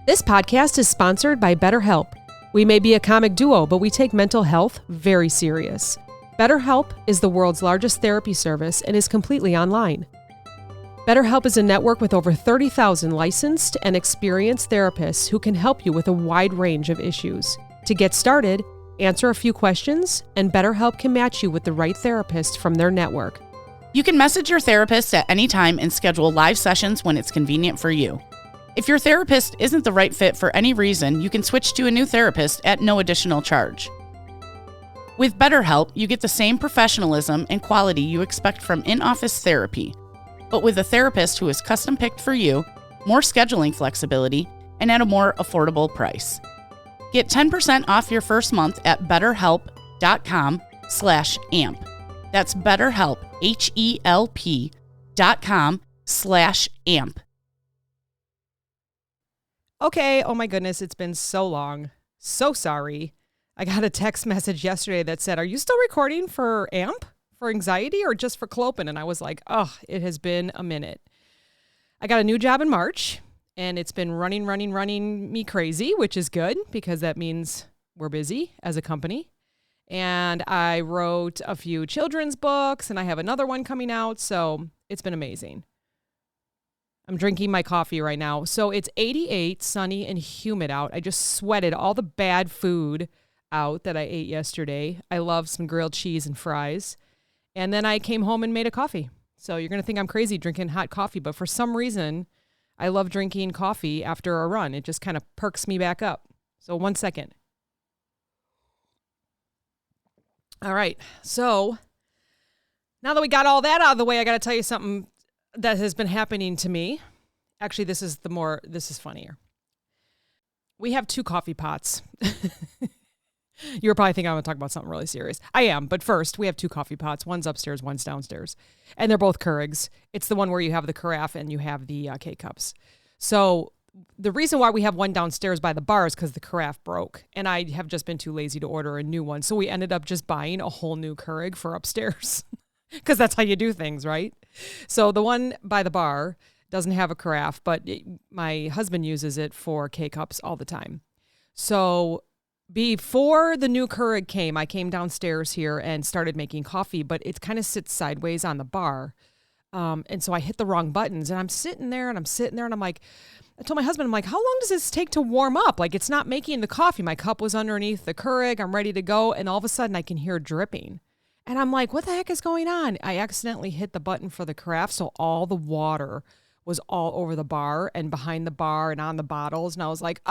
This podcast is sponsored by BetterHelp. We may be a comic duo, but we take mental health very serious. BetterHelp is the world's largest therapy service and is completely online. BetterHelp is a network with over 30,000 licensed and experienced therapists who can help you with a wide range of issues. To get started, answer a few questions, and BetterHelp can match you with the right therapist from their network. You can message your therapist at any time and schedule live sessions when it's convenient for you. If your therapist isn't the right fit for any reason, you can switch to a new therapist at no additional charge. With BetterHelp, you get the same professionalism and quality you expect from in-office therapy, but with a therapist who is custom-picked for you, more scheduling flexibility, and at a more affordable price. Get 10% off your first month at betterhelp.com/amp. That's BetterHelp, HELP.com/amp. Okay, oh my goodness, it's been so long. So sorry. I got a text message yesterday that said, "Are you still recording for AMP, for anxiety, or just for Clopen?" And I was like, oh, it has been a minute. I got a new job in March, and it's been running me crazy, which is good because that means we're busy as a company. And I wrote a few children's books, and I have another one coming out, so it's been amazing. I'm drinking my coffee right now. So it's 88, sunny, and humid out. I just sweated all the bad food out that I ate yesterday. I love some grilled cheese and fries. And then I came home and made a coffee. So you're going to think I'm crazy drinking hot coffee, but for some reason, I love drinking coffee after a run. It just kind of perks me back up. So 1 second. All right. So now that we got all that out of the way, I got to tell you something that has been happening to me. Actually, this is funnier. We have 2 coffee pots. You're probably thinking I'm going to talk about something really serious. I am, but first, we have 2 coffee pots. One's upstairs, one's downstairs. And they're both Keurigs. It's the one where you have the carafe and you have the K-cups. So the reason why we have one downstairs by the bar is because the carafe broke. And I have just been too lazy to order a new one. So we ended up just buying a whole new Keurig for upstairs. Because that's how you do things, right? So the one by the bar doesn't have a carafe, but my husband uses it for K-cups all the time. So before the new Keurig came, I came downstairs here and started making coffee, but it kind of sits sideways on the bar. And so I hit the wrong buttons, and I'm sitting there, and I'm like, I told my husband, I'm like, how long does this take to warm up? Like, it's not making the coffee. My cup was underneath the Keurig. I'm ready to go. And all of a sudden I can hear dripping. And I'm like, what the heck is going on? I accidentally hit the button for the carafe, so all the water was all over the bar and behind the bar and on the bottles. And I was like,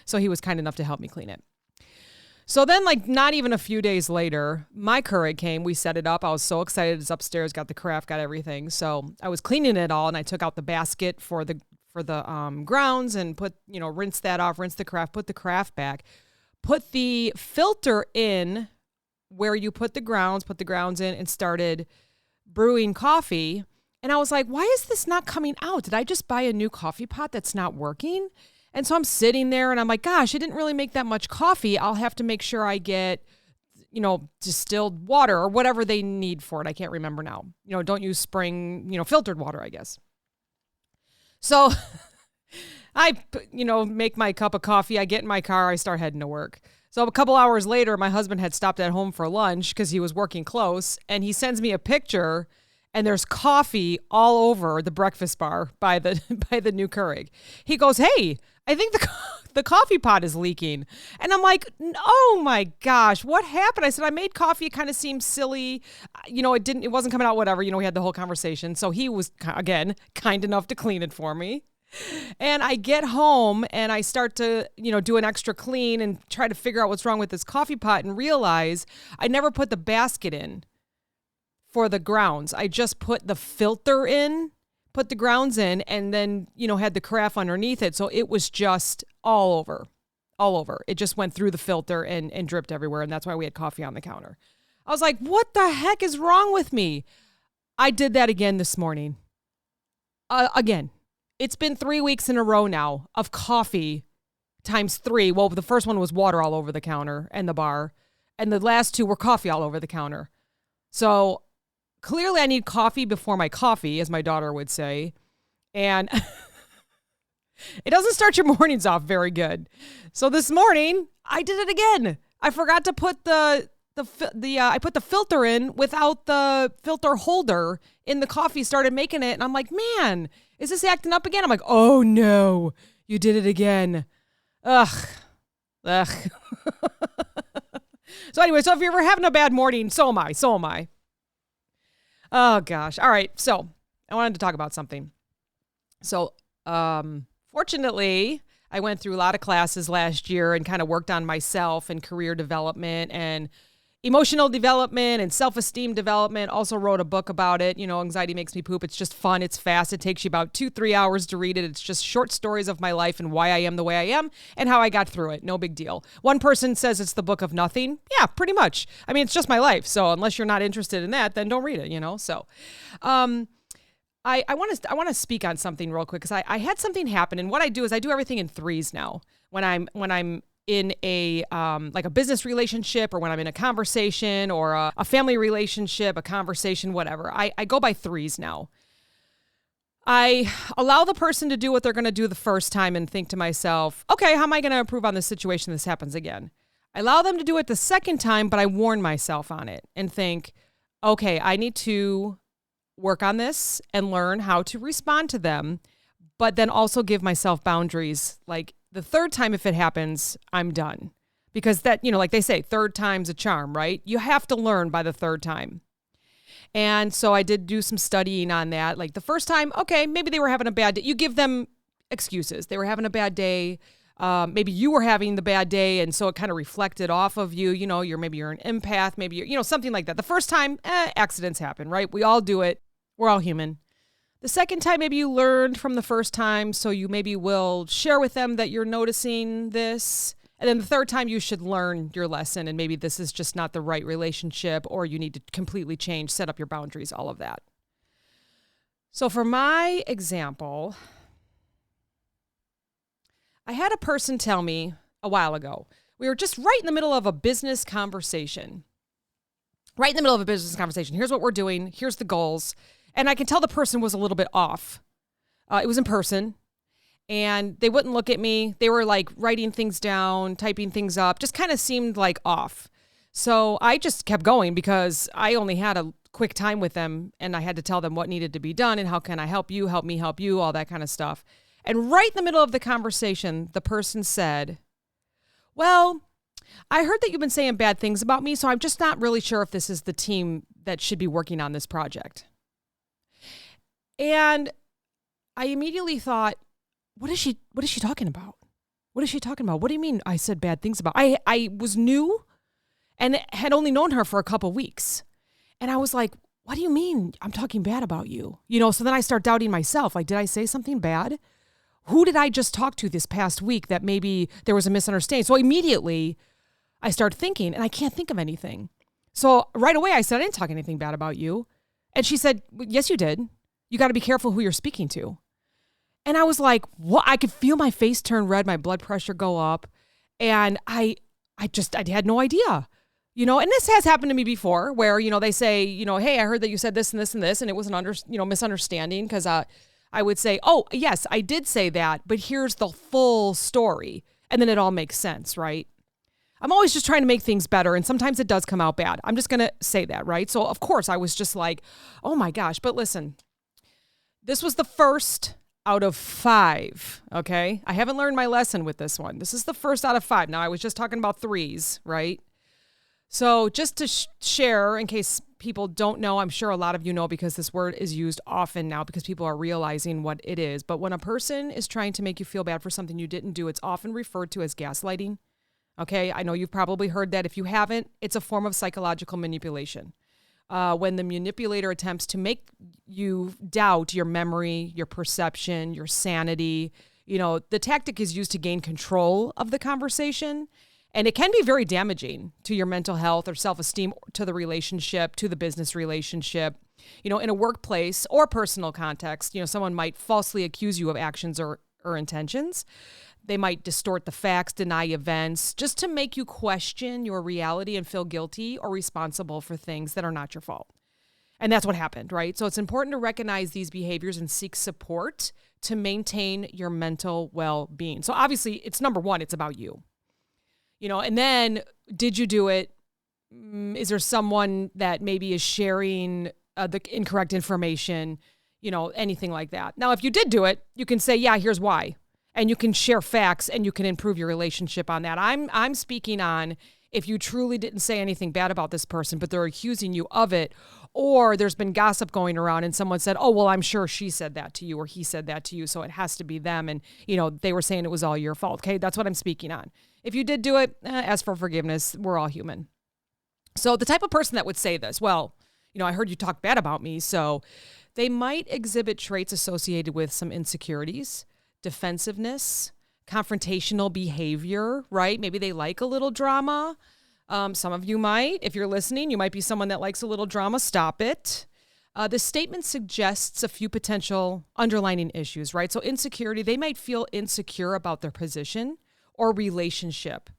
So he was kind enough to help me clean it. So then, like, not even a few days later, my Keurig came. We set it up. I was so excited. It's upstairs, got the carafe, got everything. So I was cleaning it all, and I took out the basket for the grounds and rinse that off, rinse the carafe, put the carafe back, put the filter in where you put the grounds in, and started brewing coffee. And I was like, why is this not coming out? Did I just buy a new coffee pot that's not working? And so I'm sitting there and I'm like, gosh, I didn't really make that much coffee. I'll have to make sure I get, distilled water or whatever they need for it. I can't remember now. Don't use spring, filtered water, I guess. So I, make my cup of coffee. I get in my car. I start heading to work. So a couple hours later, my husband had stopped at home for lunch because he was working close, and he sends me a picture, and there's coffee all over the breakfast bar by the new Keurig. He goes, "Hey, I think the coffee pot is leaking." And I'm like, "Oh my gosh, what happened?" I said, "I made coffee. It kind of seemed silly. It wasn't coming out, whatever." We had the whole conversation. So he was, again, kind enough to clean it for me. And I get home and I start to, do an extra clean and try to figure out what's wrong with this coffee pot and realize I never put the basket in for the grounds. I just put the filter in, put the grounds in, and then, had the carafe underneath it. So it was just all over. It just went through the filter and dripped everywhere. And that's why we had coffee on the counter. I was like, what the heck is wrong with me? I did that again this morning. Again. It's been 3 weeks in a row now of coffee times 3. Well, the first one was water all over the counter and the bar. And the last 2 were coffee all over the counter. So clearly I need coffee before my coffee, as my daughter would say. And It doesn't start your mornings off very good. So this morning, I did it again. I forgot to put I put the filter in without the filter holder in the coffee, started making it. And I'm like, man, is this acting up again? I'm like, oh no, you did it again. Ugh. So anyway, so if you're ever having a bad morning, so am I. Oh gosh. All right. So I wanted to talk about something. So, fortunately, I went through a lot of classes last year and kind of worked on myself and career development and emotional development and self-esteem development. Also wrote a book about it. Anxiety Makes Me Poop. It's just fun. It's fast. It takes you about 2-3 hours to read it. It's just short stories of my life and why I am the way I am and how I got through it. No big deal. One person says it's the book of nothing. Yeah, pretty much. I mean, it's just my life. So unless you're not interested in that, then don't read it, So, I want to speak on something real quick because I had something happen, and what I do is I do everything in threes now. When I'm in a like a business relationship, or when I'm in a conversation, or a family relationship, a conversation, whatever, I go by threes now. I allow the person to do what they're going to do the first time and think to myself, okay, how am I going to improve on this situation if this happens again? I allow them to do it the second time, but I warn myself on it and think, okay, I need to work on this and learn how to respond to them, but then also give myself boundaries. Like the third time, if it happens, I'm done. Because that, like they say, third time's a charm, right? You have to learn by the third time. And so I did do some studying on that. Like the first time, okay, maybe they were having a bad day. You give them excuses. They were having a bad day. Maybe you were having the bad day, and so it kind of reflected off of you. Maybe you're an empath, maybe you're, something like that. The first time, accidents happen, right? We all do it. We're all human. The second time, maybe you learned from the first time, so you maybe will share with them that you're noticing this. And then the third time, you should learn your lesson, and maybe this is just not the right relationship, or you need to completely change, set up your boundaries, all of that. So for my example, I had a person tell me a while ago, we were just right in the middle of a business conversation. Here's what we're doing. Here's the goals. And I can tell the person was a little bit off. It was in person. And they wouldn't look at me. They were like writing things down, typing things up. Just kind of seemed like off. So I just kept going because I only had a quick time with them. And I had to tell them what needed to be done and how can I help you, help me help you, all that kind of stuff. And right in the middle of the conversation, the person said, well, I heard that you've been saying bad things about me, so I'm just not really sure if this is the team that should be working on this project. And I immediately thought, what is she talking about? What is she talking about? What do you mean I said bad things about? I was new and had only known her for a couple weeks. And I was like, what do you mean I'm talking bad about you? So then I start doubting myself. Like, did I say something bad? Who did I just talk to this past week that maybe there was a misunderstanding? So immediately I start thinking, and I can't think of anything. So right away I said, I didn't talk anything bad about you. And she said, yes, you did. You got to be careful who you're speaking to. And I was like, what? I could feel my face turn red, my blood pressure go up. And I had no idea, and this has happened to me before where, they say, hey, I heard that you said this and this and this. And it was an misunderstanding because I would say, oh, yes, I did say that, but here's the full story. And then it all makes sense, right? I'm always just trying to make things better. And sometimes it does come out bad. I'm just going to say that, right? So of course I was just like, oh my gosh, but listen, this was the first out of 5, okay? I haven't learned my lesson with this one. This is the first out of 5. Now, I was just talking about threes, right? So just to share, in case people don't know, I'm sure a lot of you know because this word is used often now because people are realizing what it is. But when a person is trying to make you feel bad for something you didn't do, it's often referred to as gaslighting, okay? I know you've probably heard that. If you haven't, it's a form of psychological manipulation. When the manipulator attempts to make you doubt your memory, your perception, your sanity, the tactic is used to gain control of the conversation. And it can be very damaging to your mental health or self-esteem, to the relationship, to the business relationship. In a workplace or personal context, someone might falsely accuse you of actions or intentions. They might distort the facts, deny events, just to make you question your reality and feel guilty or responsible for things that are not your fault. And that's what happened, right? So it's important to recognize these behaviors and seek support to maintain your mental well-being. So obviously, it's number one, it's about you. And then did you do it? Is there someone that maybe is sharing the incorrect information, anything like that? Now, if you did do it, you can say, yeah, here's why. And you can share facts and you can improve your relationship on that. I'm speaking on if you truly didn't say anything bad about this person, but they're accusing you of it, or there's been gossip going around and someone said, oh, well, I'm sure she said that to you or he said that to you, so it has to be them. And, they were saying it was all your fault. Okay, that's what I'm speaking on. If you did do it, ask for forgiveness. We're all human. So the type of person that would say this, well, I heard you talk bad about me, so they might exhibit traits associated with some insecurities, defensiveness, confrontational behavior, right? Maybe they like a little drama. Some of you might, if you're listening, you might be someone that likes a little drama. Stop it. The statement suggests a few potential underlining issues, right? So insecurity, they might feel insecure about their position or relationship.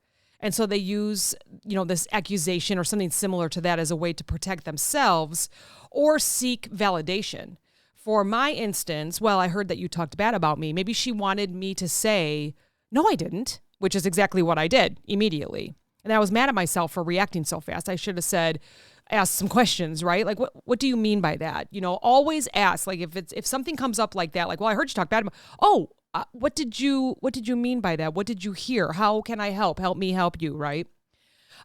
And so they use, this accusation or something similar to that as a way to protect themselves or seek validation. For my instance, well, I heard that you talked bad about me. Maybe she wanted me to say, no, I didn't, which is exactly what I did immediately. And I was mad at myself for reacting so fast. I should have asked some questions, right? Like, what do you mean by that? Always ask. Like, if something comes up like that, like, well, I heard you talk bad about, what did you mean by that? What did you hear? How can I help? Help me help you, right?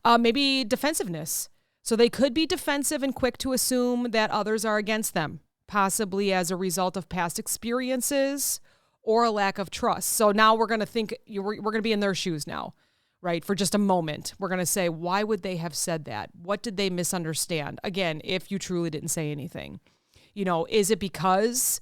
Maybe defensiveness. So they could be defensive and quick to assume that others are against them, possibly as a result of past experiences or a lack of trust. So now we're going to think, we're going to be in their shoes now, right? For just a moment, we're going to say, why would they have said that? What did they misunderstand? Again, if you truly didn't say anything, is it because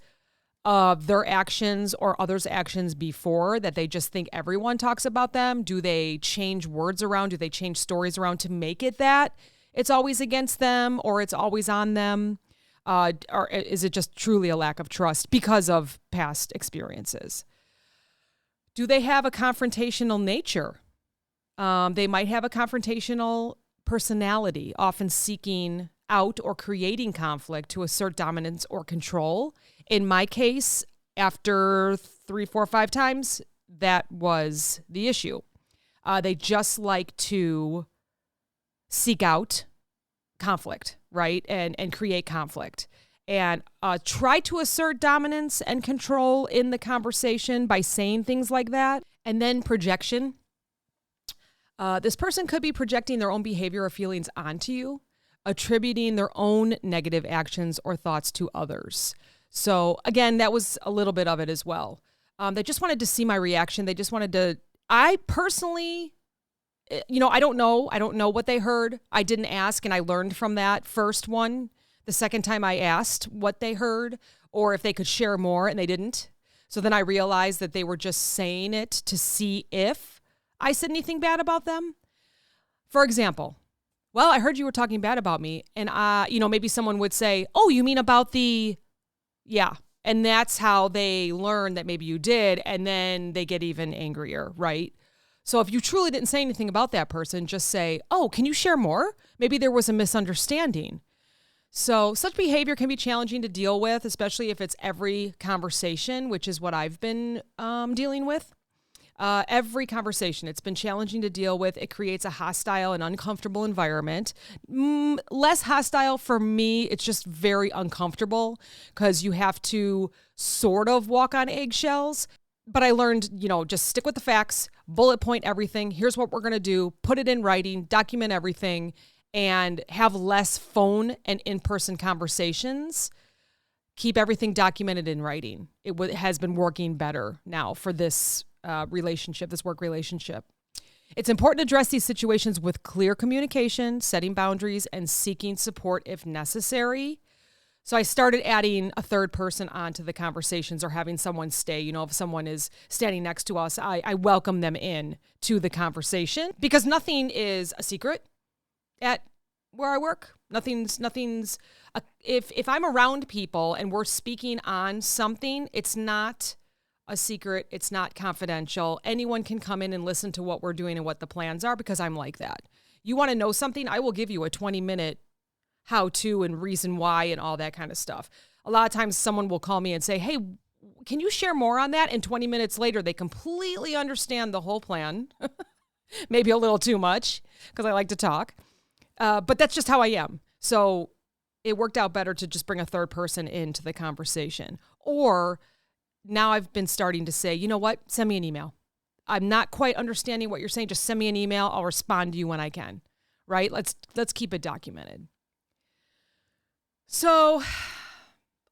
of their actions or others' actions before that they just think everyone talks about them? Do they change words around? Do they change stories around to make it that it's always against them or it's always on them? Or is it just truly a lack of trust because of past experiences? Do they have a confrontational nature? They might have a confrontational personality, often seeking out or creating conflict to assert dominance or control. In my case, after 3, 4, 5 times, that was the issue. They just like to seek out conflict, right? And create conflict. And try to assert dominance and control in the conversation by saying things like that. And then projection. This person could be projecting their own behavior or feelings onto you, attributing their own negative actions or thoughts to others. So again, that was a little bit of it as well. They just wanted to see my reaction. They just wanted to, I personally, I don't know what they heard. I didn't ask, and I learned from that first one. The second time I asked what they heard or if they could share more, and they didn't. So then I realized that they were just saying it to see if I said anything bad about them. For example, well, I heard you were talking bad about me, and maybe someone would say, oh, you mean about the, yeah. And that's how they learn that maybe you did, and then they get even angrier, right? So if you truly didn't say anything about that person, just say, oh, can you share more? Maybe there was a misunderstanding. So such behavior can be challenging to deal with, especially if it's every conversation, which is what I've been dealing with. Every conversation, it's been challenging to deal with. It creates a hostile and uncomfortable environment. Less hostile for me, it's just very uncomfortable because you have to sort of walk on eggshells. But I learned, just stick with the facts, bullet point everything. Here's what we're going to do. Put it in writing, document everything, and have less phone and in-person conversations. Keep everything documented in writing. It has been working better now for this relationship, this work relationship. It's important to address these situations with clear communication, setting boundaries, and seeking support if necessary. So I started adding a third person onto the conversations or having someone stay. If someone is standing next to us, I welcome them in to the conversation because nothing is a secret at where I work. Nothing's if I'm around people and we're speaking on something, it's not a secret. It's not confidential. Anyone can come in and listen to what we're doing and what the plans are because I'm like that. You want to know something? I will give you a 20-minute how to and reason why and all that kind of stuff. A lot of times someone will call me and say, hey, can you share more on that? And 20 minutes later, they completely understand the whole plan. Maybe a little too much because I like to talk. But that's just how I am. So it worked out better to just bring a third person into the conversation. Or now I've been starting to say, you know what? Send me an email. I'm not quite understanding what you're saying. Just send me an email. I'll respond to you when I can. Right? Let's keep it documented. So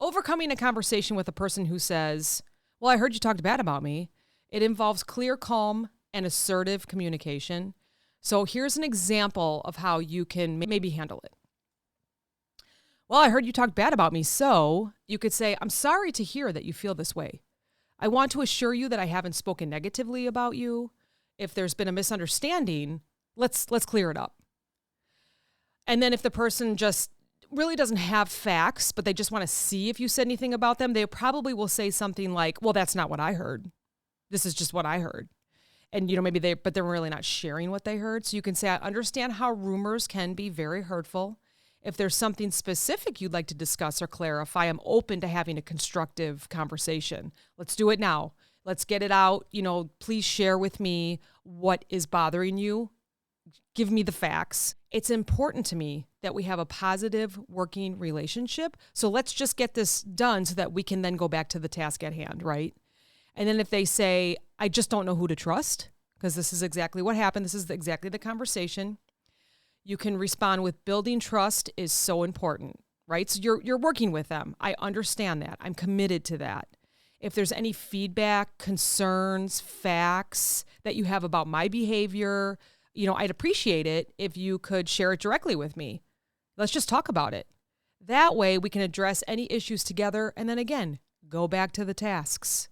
overcoming a conversation with a person who says, well, I heard you talked bad about me. It involves clear, calm, and assertive communication. So here's an example of how you can maybe handle it. Well, I heard you talked bad about me. So you could say, I'm sorry to hear that you feel this way. I want to assure you that I haven't spoken negatively about you. If there's been a misunderstanding, let's clear it up. And then if the person just really doesn't have facts, but they just want to see if you said anything about them, they probably will say something like, well, that's not what I heard. This is just what I heard. And, maybe they're really not sharing what they heard. So you can say, I understand how rumors can be very hurtful. If there's something specific you'd like to discuss or clarify, I'm open to having a constructive conversation. Let's do it now. Let's get it out. Please share with me what is bothering you. Give me the facts. It's important to me that we have a positive working relationship. So let's just get this done so that we can then go back to the task at hand, right? And then if they say, I just don't know who to trust, because this is exactly what happened. This is exactly the conversation. You can respond with building trust is so important, right? So you're working with them. I understand that. I'm committed to that. If there's any feedback, concerns, facts that you have about my behavior, I'd appreciate it if you could share it directly with me. Let's just talk about it. That way we can address any issues together and then again, go back to the tasks.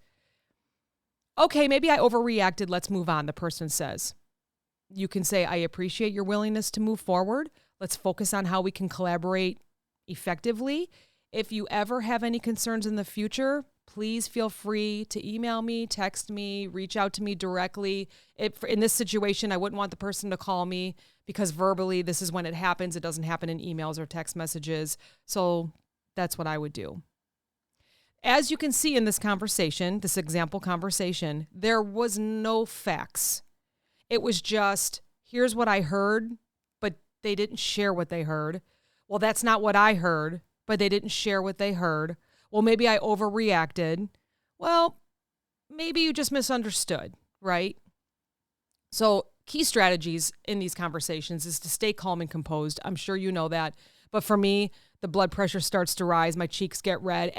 Okay, maybe I overreacted. Let's move on, the person says. You can say, I appreciate your willingness to move forward. Let's focus on how we can collaborate effectively. If you ever have any concerns in the future, please feel free to email me, text me, reach out to me directly. In this situation, I wouldn't want the person to call me because verbally, this is when it happens. It doesn't happen in emails or text messages. So that's what I would do. As you can see in this conversation, this example conversation, there was no facts. It was just, here's what I heard, but they didn't share what they heard. Well, that's not what I heard, but they didn't share what they heard. Well, maybe I overreacted. Well, maybe you just misunderstood, right? So key strategies in these conversations is to stay calm and composed. I'm sure you know that. But for me, the blood pressure starts to rise, my cheeks get red.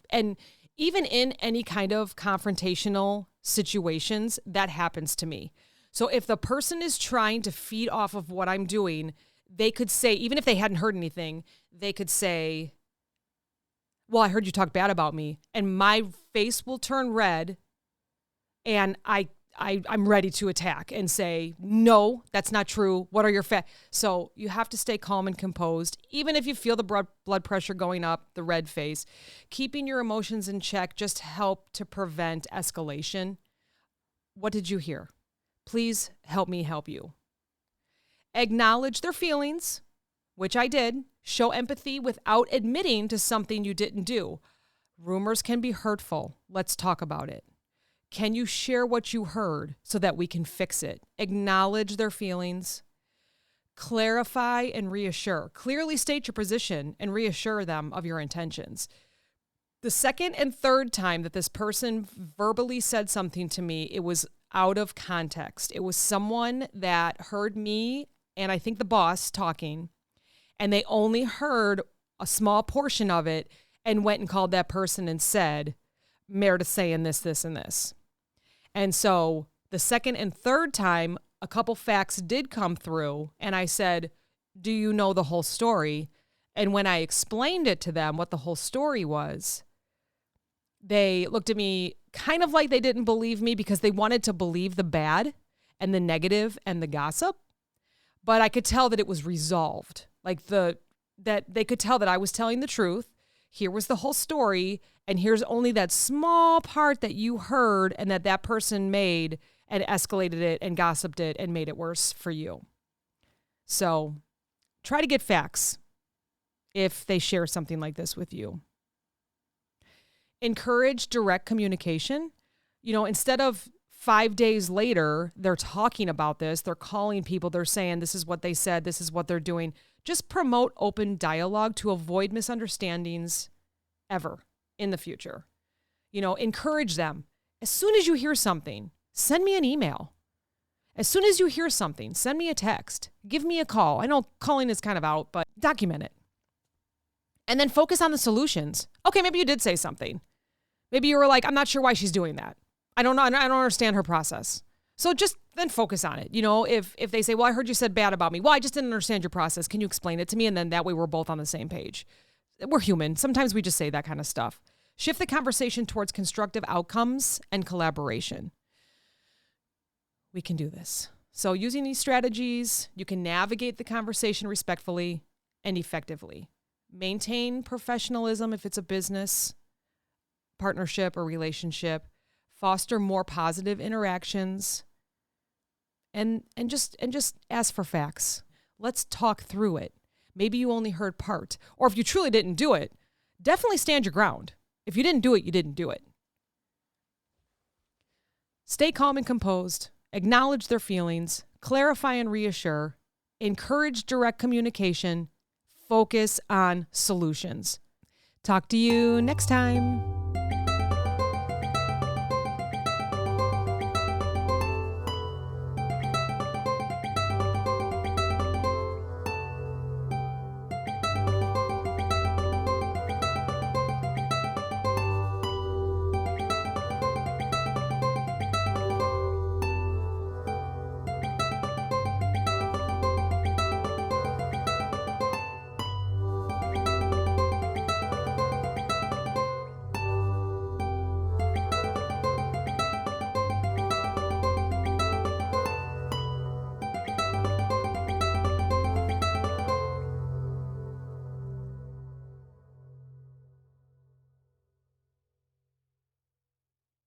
And even in any kind of confrontational situations, that happens to me. So if the person is trying to feed off of what I'm doing, they could say, even if they hadn't heard anything, they could say, well, I heard you talk bad about me. And my face will turn red and I'm ready to attack and say, no, that's not true. What are your facts? So you have to stay calm and composed. Even if you feel the blood pressure going up, the red face, keeping your emotions in check just help to prevent escalation. What did you hear? Please help me help you. Acknowledge their feelings, which I did. Show empathy without admitting to something you didn't do. Rumors can be hurtful. Let's talk about it. Can you share what you heard so that we can fix it? Acknowledge their feelings. Clarify and reassure. Clearly state your position and reassure them of your intentions. The second and third time that this person verbally said something to me, it was out of context. It was someone that heard me and I think the boss talking, and they only heard a small portion of it and went and called that person and said, Meredith's saying this, this, and this. And so the second and third time, a couple facts did come through, and I said, do you know the whole story? And when I explained it to them, what the whole story was, they looked at me kind of like they didn't believe me because they wanted to believe the bad and the negative and the gossip. But I could tell that it was resolved, like that they could tell that I was telling the truth. Here was the whole story, and here's only that small part that you heard and that person made and escalated it and gossiped it and made it worse for you. So try to get facts. if they share something like this with you. Encourage direct communication. Instead of 5 days later, they're talking about this, they're calling people, they're saying this is what they said, this is what they're doing. Just promote open dialogue to avoid misunderstandings ever in the future. Encourage them. As soon as you hear something, send me an email. As soon as you hear something, send me a text. Give me a call. I know calling is kind of out, but document it. And then focus on the solutions. Okay, maybe you did say something. Maybe you were like, I'm not sure why she's doing that. I don't know. I don't understand her process. So just then focus on it. If they say, well, I heard you said bad about me. Well, I just didn't understand your process. Can you explain it to me? And then that way we're both on the same page. We're human. Sometimes we just say that kind of stuff. Shift the conversation towards constructive outcomes and collaboration. We can do this. So using these strategies, you can navigate the conversation respectfully and effectively. Maintain professionalism if it's a business, partnership, or relationship. Foster more positive interactions. And just ask for facts. Let's talk through it. Maybe you only heard part. Or if you truly didn't do it, definitely stand your ground. If you didn't do it, you didn't do it. Stay calm and composed. Acknowledge their feelings. Clarify and reassure. Encourage direct communication. Focus on solutions. Talk to you next time.